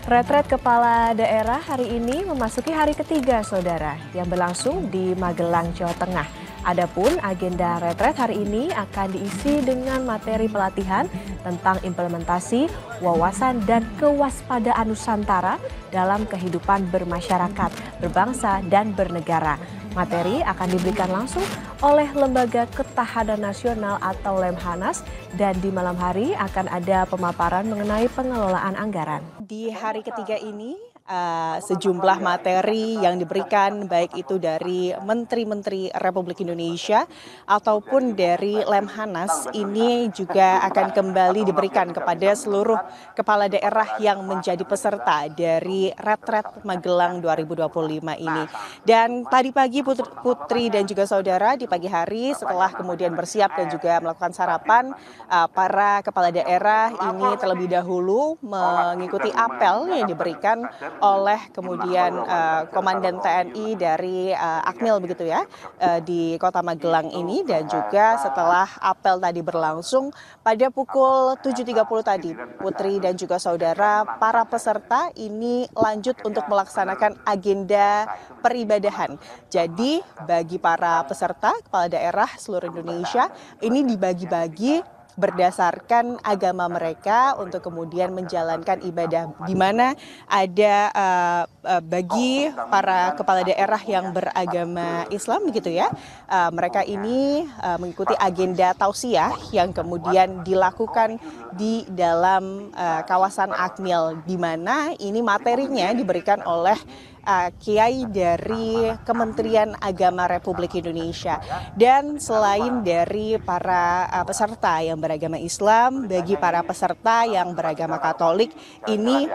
Retret kepala daerah hari ini memasuki hari ketiga, Saudara, yang berlangsung di Magelang, Jawa Tengah. Adapun agenda retret hari ini akan diisi dengan materi pelatihan tentang implementasi wawasan dan kewaspadaan Nusantara dalam kehidupan bermasyarakat, berbangsa, dan bernegara. Materi akan diberikan langsung oleh Lembaga Ketahanan Nasional atau Lemhanas, dan di malam hari akan ada pemaparan mengenai pengelolaan anggaran. Di hari ketiga ini sejumlah materi yang diberikan baik itu dari Menteri-Menteri Republik Indonesia ataupun dari Lemhanas ini juga akan kembali diberikan kepada seluruh kepala daerah yang menjadi peserta dari Retret Magelang 2025 ini. Dan tadi pagi Putri dan juga saudara, di pagi hari setelah kemudian bersiap dan juga melakukan sarapan, para kepala daerah ini terlebih dahulu mengikuti apel yang diberikan oleh kemudian Komandan TNI dari Akmil begitu ya, di Kota Magelang ini. Dan juga setelah apel tadi berlangsung pada pukul 7.30 tadi, Putri dan juga saudara, para peserta ini lanjut untuk melaksanakan agenda peribadahan. Jadi bagi para peserta kepala daerah seluruh Indonesia ini dibagi-bagi berdasarkan agama mereka untuk kemudian menjalankan ibadah, di mana ada bagi para kepala daerah yang beragama Islam begitu ya, mereka ini mengikuti agenda tausiah yang kemudian dilakukan di dalam kawasan Akmil, di mana ini materinya diberikan oleh kiai dari Kementerian Agama Republik Indonesia. Dan selain dari para peserta yang beragama Islam, bagi para peserta yang beragama Katolik ini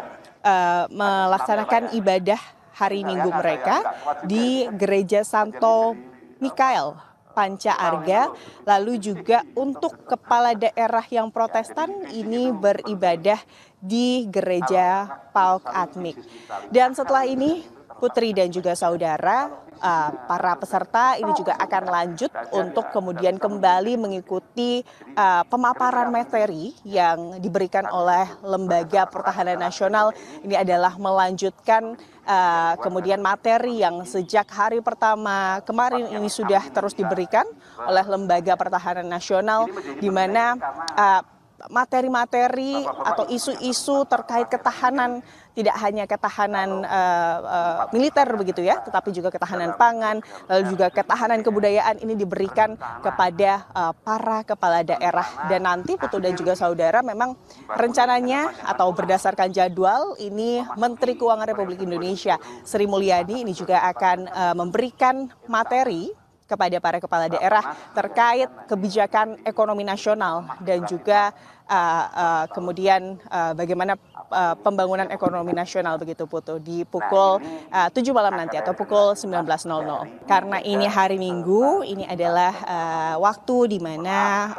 melaksanakan ibadah hari Minggu mereka di Gereja Santo Mikael Panca Arga. Lalu juga untuk kepala daerah yang Protestan ini beribadah di Gereja Pauk Admik. Dan setelah ini Putri dan juga saudara, para peserta ini juga akan lanjut untuk kemudian kembali mengikuti pemaparan materi yang diberikan oleh Lembaga Pertahanan Nasional. Ini adalah melanjutkan kemudian materi yang sejak hari pertama kemarin ini sudah terus diberikan oleh Lembaga Pertahanan Nasional, di mana materi-materi atau isu-isu terkait ketahanan, tidak hanya ketahanan militer begitu ya, tetapi juga ketahanan pangan, lalu juga ketahanan kebudayaan ini diberikan kepada para kepala daerah. Dan nanti Putu dan juga saudara, memang rencananya atau berdasarkan jadwal ini Menteri Keuangan Republik Indonesia Sri Mulyani ini juga akan memberikan materi kepada para kepala daerah terkait kebijakan ekonomi nasional dan juga kemudian bagaimana pembangunan ekonomi nasional begitu Putu, di pukul 7 malam nanti atau pukul 19.00. Karena ini hari Minggu, ini adalah waktu di mana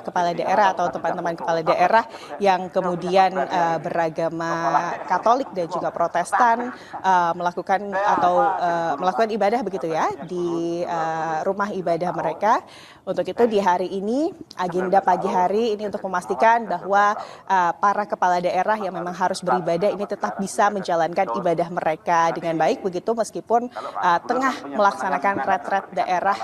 kepala daerah atau teman-teman kepala daerah yang kemudian beragama Katolik dan juga Protestan melakukan ibadah begitu ya di rumah ibadah mereka. Untuk itu di hari ini, agenda pagi hari ini untuk memastikan bahwa para kepala daerah yang memang harus beribadah ini tetap bisa menjalankan ibadah mereka dengan baik begitu, meskipun tengah melaksanakan retret daerah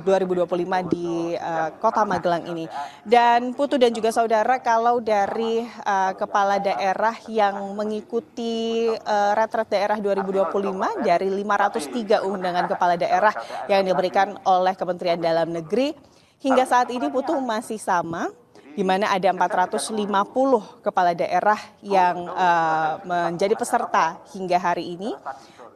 2025 di Kota Magelang ini. Dan Putu dan juga saudara, kalau dari kepala daerah yang mengikuti retret daerah 2025 dari 503 undangan kepala daerah yang diberikan oleh Kementerian Dalam Negeri, hingga saat ini Putu masih sama, di mana ada 450 kepala daerah yang menjadi peserta hingga hari ini,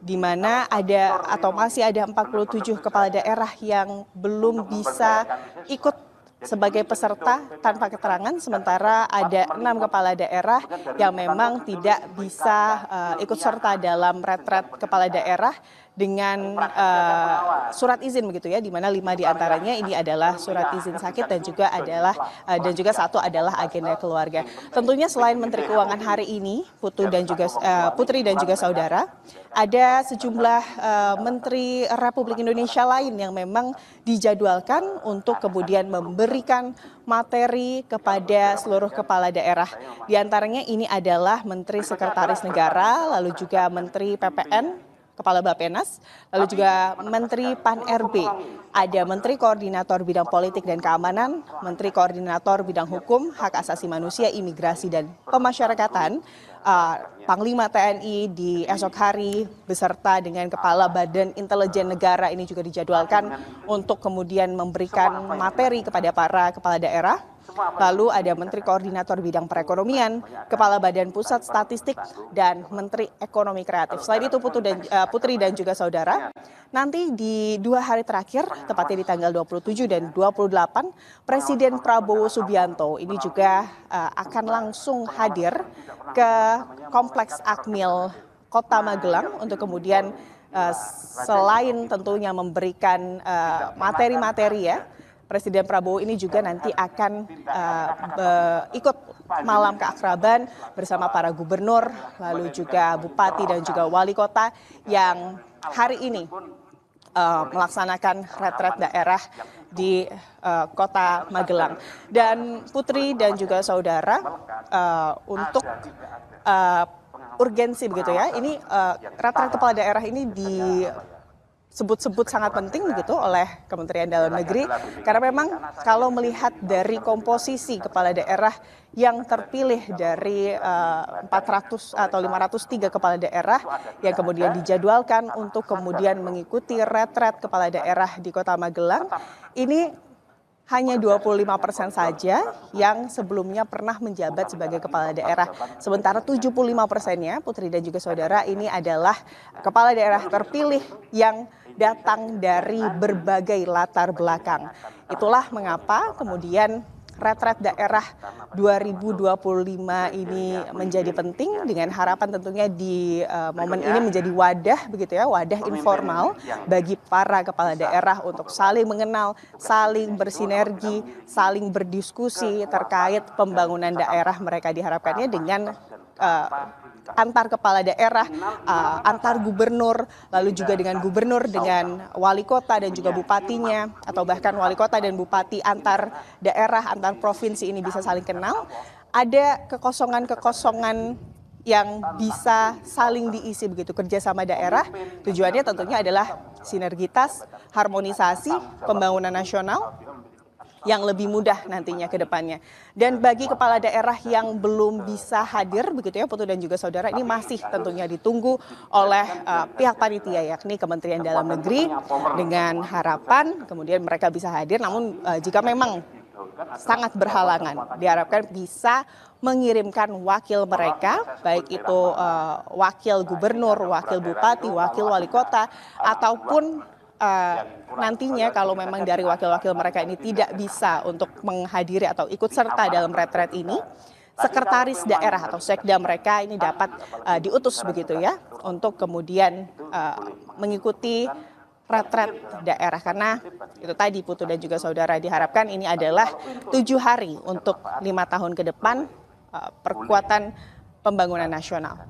di mana ada atau masih ada 47 kepala daerah yang belum bisa ikut sebagai peserta tanpa keterangan, sementara ada 6 kepala daerah yang memang tidak bisa ikut serta dalam retret kepala daerah. dengan surat izin begitu ya, di mana 5 diantaranya ini adalah surat izin sakit dan juga satu adalah agenda keluarga. Tentunya selain Menteri Keuangan hari ini, Putri dan juga saudara, ada sejumlah Menteri Republik Indonesia lain yang memang dijadwalkan untuk kemudian memberikan materi kepada seluruh kepala daerah. Di antaranya ini adalah Menteri Sekretaris Negara, lalu juga Menteri PPN, Kepala Bappenas, lalu juga Menteri Pan-RB, ada Menteri Koordinator Bidang Politik dan Keamanan, Menteri Koordinator Bidang Hukum, Hak Asasi Manusia, Imigrasi, dan Pemasyarakatan, Panglima TNI di esok hari beserta dengan Kepala Badan Intelijen Negara ini juga dijadwalkan untuk kemudian memberikan materi kepada para kepala daerah. Lalu ada Menteri Koordinator Bidang Perekonomian, Kepala Badan Pusat Statistik, dan Menteri Ekonomi Kreatif. Selain itu Putri dan juga saudara, nanti di 2 hari terakhir, tepatnya di tanggal 27 dan 28, Presiden Prabowo Subianto ini juga akan langsung hadir ke Kompleks Akmil Kota Magelang untuk kemudian selain tentunya memberikan materi-materi ya, Presiden Prabowo ini juga nanti akan ikut malam keakraban bersama para gubernur, lalu juga bupati dan juga wali kota yang hari ini melaksanakan retret daerah di Kota Magelang. Dan Putri dan juga saudara, untuk urgensi begitu ya, ini retret kepala daerah ini disebut-sebut sangat penting begitu oleh Kementerian Dalam Negeri, karena memang kalau melihat dari komposisi kepala daerah yang terpilih dari 400 atau 503 kepala daerah yang kemudian dijadwalkan untuk kemudian mengikuti retret kepala daerah di Kota Magelang, ini hanya 25% saja yang sebelumnya pernah menjabat sebagai kepala daerah. Sementara 75%-nya, Putri dan juga saudara, ini adalah kepala daerah terpilih yang datang dari berbagai latar belakang. Itulah mengapa kemudian retret daerah 2025 ini menjadi penting, dengan harapan tentunya di momen ini menjadi wadah begitu ya, wadah informal bagi para kepala daerah untuk saling mengenal, saling bersinergi, saling berdiskusi terkait pembangunan daerah mereka. Diharapkannya dengan antar kepala daerah, antar gubernur, lalu juga dengan gubernur, dengan wali kota dan juga bupatinya, atau bahkan wali kota dan bupati antar daerah, antar provinsi ini bisa saling kenal. Ada kekosongan-kekosongan yang bisa saling diisi begitu, kerjasama daerah. Tujuannya tentunya adalah sinergitas, harmonisasi, pembangunan nasional yang lebih mudah nantinya ke depannya. Dan bagi kepala daerah yang belum bisa hadir begitu ya Putu dan juga saudara, ini masih tentunya ditunggu oleh pihak panitia yakni Kementerian Dalam Negeri, dengan harapan kemudian mereka bisa hadir. Namun jika memang sangat berhalangan, diharapkan bisa mengirimkan wakil mereka, baik itu wakil gubernur, wakil bupati, wakil wali kota, ataupun nantinya kalau memang dari wakil-wakil mereka ini tidak bisa untuk menghadiri atau ikut serta dalam retret ini, sekretaris daerah atau sekda mereka ini dapat diutus begitu ya, untuk kemudian mengikuti retret daerah. Karena itu tadi Putu dan juga saudara, diharapkan ini adalah 7 hari untuk 5 tahun ke depan perkuatan pembangunan nasional.